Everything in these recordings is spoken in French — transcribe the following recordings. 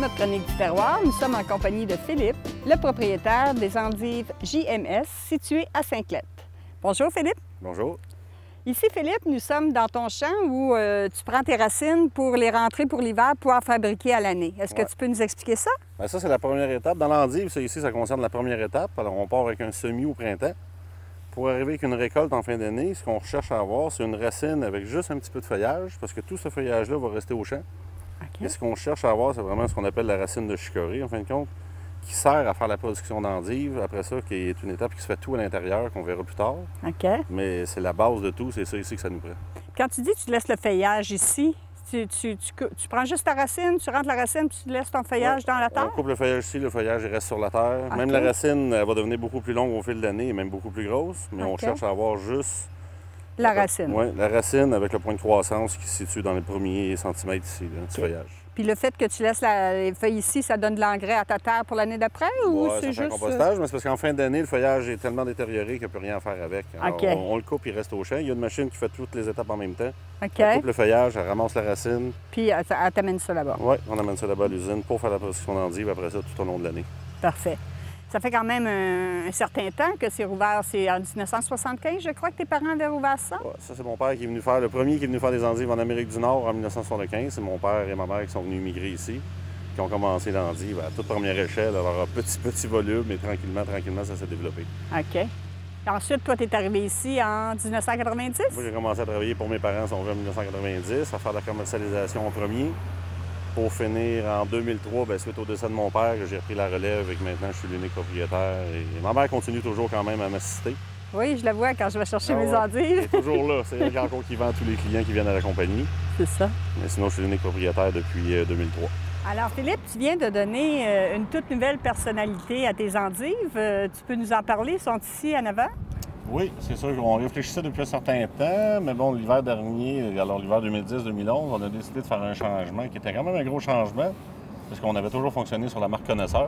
notre chronique du terroir, nous sommes en compagnie de Philippe, le propriétaire des endives JMS situées à Sainte-Lette. Bonjour Philippe. Bonjour. Ici Philippe, nous sommes dans ton champ où tu prends tes racines pour les rentrer pour l'hiver, pour pouvoir fabriquer à l'année. Est-ce que tu peux nous expliquer ça? Bien, ça, c'est la première étape. Dans l'endive, ça ici, ça concerne la première étape. Alors, on part avec un semis au printemps. Pour arriver avec une récolte en fin d'année, ce qu'on recherche à avoir, c'est une racine avec juste un petit peu de feuillage, parce que tout ce feuillage-là va rester au champ. Okay. Et ce qu'on cherche à avoir, c'est vraiment ce qu'on appelle la racine de chicorée, en fin de compte, qui sert à faire la production d'endives. Après ça, qui est une étape qui se fait tout à l'intérieur, qu'on verra plus tard. OK. Mais c'est la base de tout, c'est ça ici que ça nous prend. Quand tu dis que tu laisses le feuillage ici, tu prends juste ta racine, tu rentres la racine, puis tu laisses ton feuillage dans la terre? On coupe le feuillage ici, le feuillage il reste sur la terre. Okay. Même la racine, elle va devenir beaucoup plus longue au fil de l'année et même beaucoup plus grosse, mais on cherche à avoir juste... La racine. Oui, la racine avec le point de croissance qui se situe dans les premiers centimètres ici, là, du feuillage. Puis le fait que tu laisses les feuilles ici, ça donne de l'engrais à ta terre pour l'année d'après ou c'est juste... un compostage, mais c'est parce qu'en fin d'année, le feuillage est tellement détérioré qu'il n'y a plus rien à faire avec. Alors, okay. on le coupe, il reste au champ. Il y a une machine qui fait toutes les étapes en même temps. Okay. Elle coupe le feuillage, elle ramasse la racine. Puis elle t'amène ça là-bas. Oui, on amène ça là-bas à l'usine pour faire la production d'endives après ça tout au long de l'année. Parfait. Ça fait quand même un certain temps que c'est rouvert. C'est en 1975, je crois, que tes parents avaient rouvert ça? Ouais, ça, c'est mon père qui est venu faire, le premier qui est venu faire des endives en Amérique du Nord en 1975. C'est mon père et ma mère qui sont venus immigrer ici, qui ont commencé l'endive à toute première échelle, alors à petit volume, mais tranquillement, ça s'est développé. OK. Ensuite, toi, tu es arrivé ici en 1990? Moi, j'ai commencé à travailler pour mes parents, sont venus en 1990, à faire de la commercialisation en premier. Pour finir en 2003, bien, suite au décès de mon père, que j'ai repris la relève et que maintenant je suis l'unique propriétaire. Et ma mère continue toujours quand même à m'assister. Oui, je la vois quand je vais chercher mes endives. Elle est toujours là. C'est elle encore qui vend tous les clients qui viennent à la compagnie. C'est ça. Mais sinon, je suis l'unique propriétaire depuis 2003. Alors, Philippe, tu viens de donner une toute nouvelle personnalité à tes endives. Tu peux nous en parler? Ils sont ici en avant? Oui, c'est sûr qu'on réfléchissait depuis un certain temps, mais bon, l'hiver dernier, alors l'hiver 2010-2011, on a décidé de faire un changement qui était quand même un gros changement, parce qu'on avait toujours fonctionné sur la marque Connaisseur.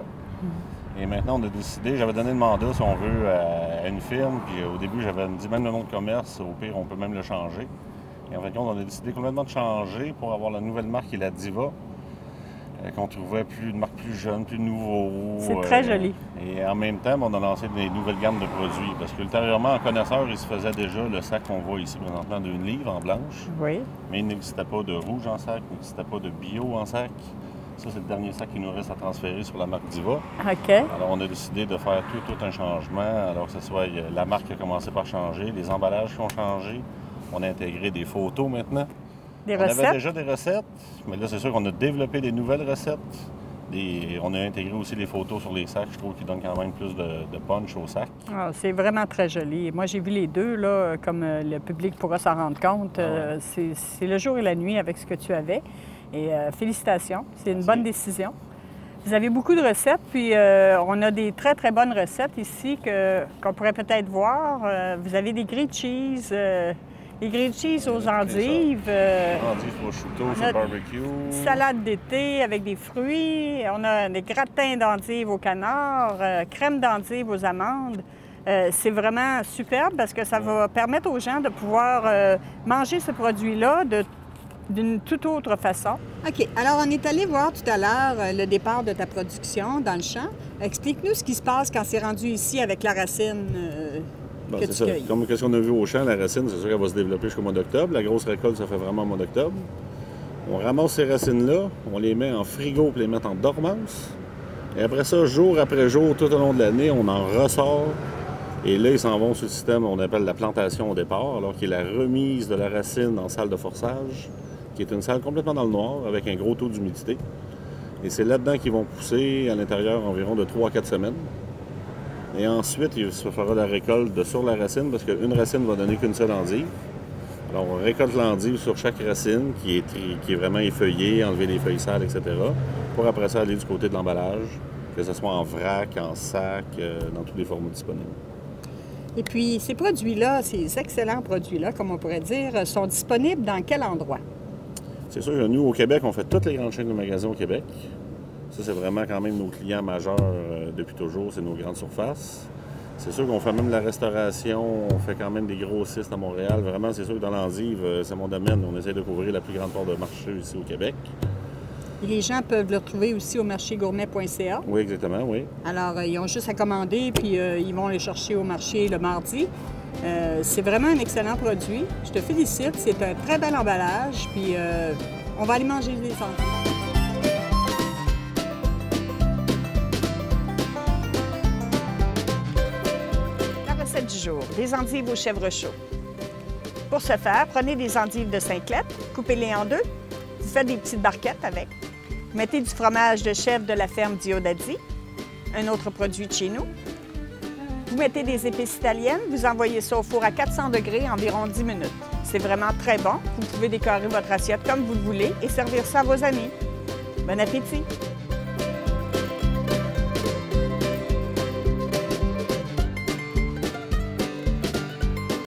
Et maintenant, on a décidé, j'avais donné le mandat, si on veut, à une firme, puis au début, j'avais dit même le nom de commerce, au pire, on peut même le changer. Et en fait, on a décidé complètement de changer pour avoir la nouvelle marque qui est la Diva, qu'on trouvait une marque plus jeune, plus nouveau. C'est très joli. Et en même temps, on a lancé des nouvelles gammes de produits. Parce qu'ultérieurement, en Connaisseur, il se faisait déjà le sac qu'on voit ici présentement d'une livre en blanche. Oui. Mais il n'existait pas de rouge en sac, il n'existait pas de bio en sac. Ça, c'est le dernier sac qui nous reste à transférer sur la marque Diva. OK. Alors, on a décidé de faire tout un changement. Alors que ce soit la marque qui a commencé par changer, les emballages qui ont changé. On a intégré des photos maintenant. Des recettes? On avait déjà des recettes, mais là, c'est sûr qu'on a développé des nouvelles recettes. On a intégré aussi les photos sur les sacs, je trouve, qui donnent quand même plus de punch au sac. Ah, c'est vraiment très joli. Moi, j'ai vu les deux, là, comme le public pourra s'en rendre compte. C'est le jour et la nuit avec ce que tu avais. Et félicitations, c'est une bonne décision. Vous avez beaucoup de recettes, puis on a des très, très bonnes recettes ici qu'on pourrait peut-être voir. Vous avez des grilled cheese... Les grilled cheese aux endives. Endives prosciutto sur barbecue. Salade d'été avec des fruits. On a des gratins d'endives au canard, crème d'endives aux amandes. C'est vraiment superbe parce que ça va permettre aux gens de pouvoir manger ce produit-là d'une toute autre façon. OK. Alors, on est allé voir tout à l'heure le départ de ta production dans le champ. Explique-nous ce qui se passe quand c'est rendu ici avec la racine. Bon, c'est ça. Comme ce qu'on a vu au champ, la racine, c'est sûr qu'elle va se développer jusqu'au mois d'octobre. La grosse récolte, ça fait vraiment au mois d'octobre. On ramasse ces racines-là, on les met en frigo pour les mettre en dormance. Et après ça, jour après jour, tout au long de l'année, on en ressort. Et là, ils s'en vont sur le système qu'on appelle la plantation au départ, alors qui est la remise de la racine en salle de forçage, qui est une salle complètement dans le noir, avec un gros taux d'humidité. Et c'est là-dedans qu'ils vont pousser à l'intérieur environ de 3 à 4 semaines. Et ensuite, il se fera la récolte sur la racine, parce qu'une racine va donner qu'une seule endive. Alors, on récolte l'endive sur chaque racine, qui est vraiment effeuillée, enlever les feuilles sales, etc., pour après ça aller du côté de l'emballage, que ce soit en vrac, en sac, dans tous les formats disponibles. Et puis, ces produits-là, ces excellents produits-là, comme on pourrait dire, sont disponibles dans quel endroit? C'est sûr que nous, au Québec, on fait toutes les grandes chaînes de magasins au Québec. Ça, c'est vraiment quand même nos clients majeurs depuis toujours, c'est nos grandes surfaces. C'est sûr qu'on fait même de la restauration, on fait quand même des grossistes à Montréal. Vraiment, c'est sûr que dans l'endive, c'est mon domaine. On essaie de couvrir la plus grande part de marché ici au Québec. Et les gens peuvent le retrouver aussi au marchégourmet.ca. Oui, exactement, oui. Alors, ils ont juste à commander, puis ils vont les chercher au marché le mardi. C'est vraiment un excellent produit. Je te félicite. C'est un très bel emballage, puis on va aller manger les endives. La recette du jour, des endives au chèvre chaud. Pour ce faire, prenez des endives de 5 lettres, coupez-les en deux. Vous faites des petites barquettes avec. Vous mettez du fromage de chèvre de la ferme Diodati, un autre produit de chez nous. Vous mettez des épices italiennes, vous envoyez ça au four à 400 degrés environ 10 minutes. C'est vraiment très bon. Vous pouvez décorer votre assiette comme vous le voulez et servir ça à vos amis. Bon appétit!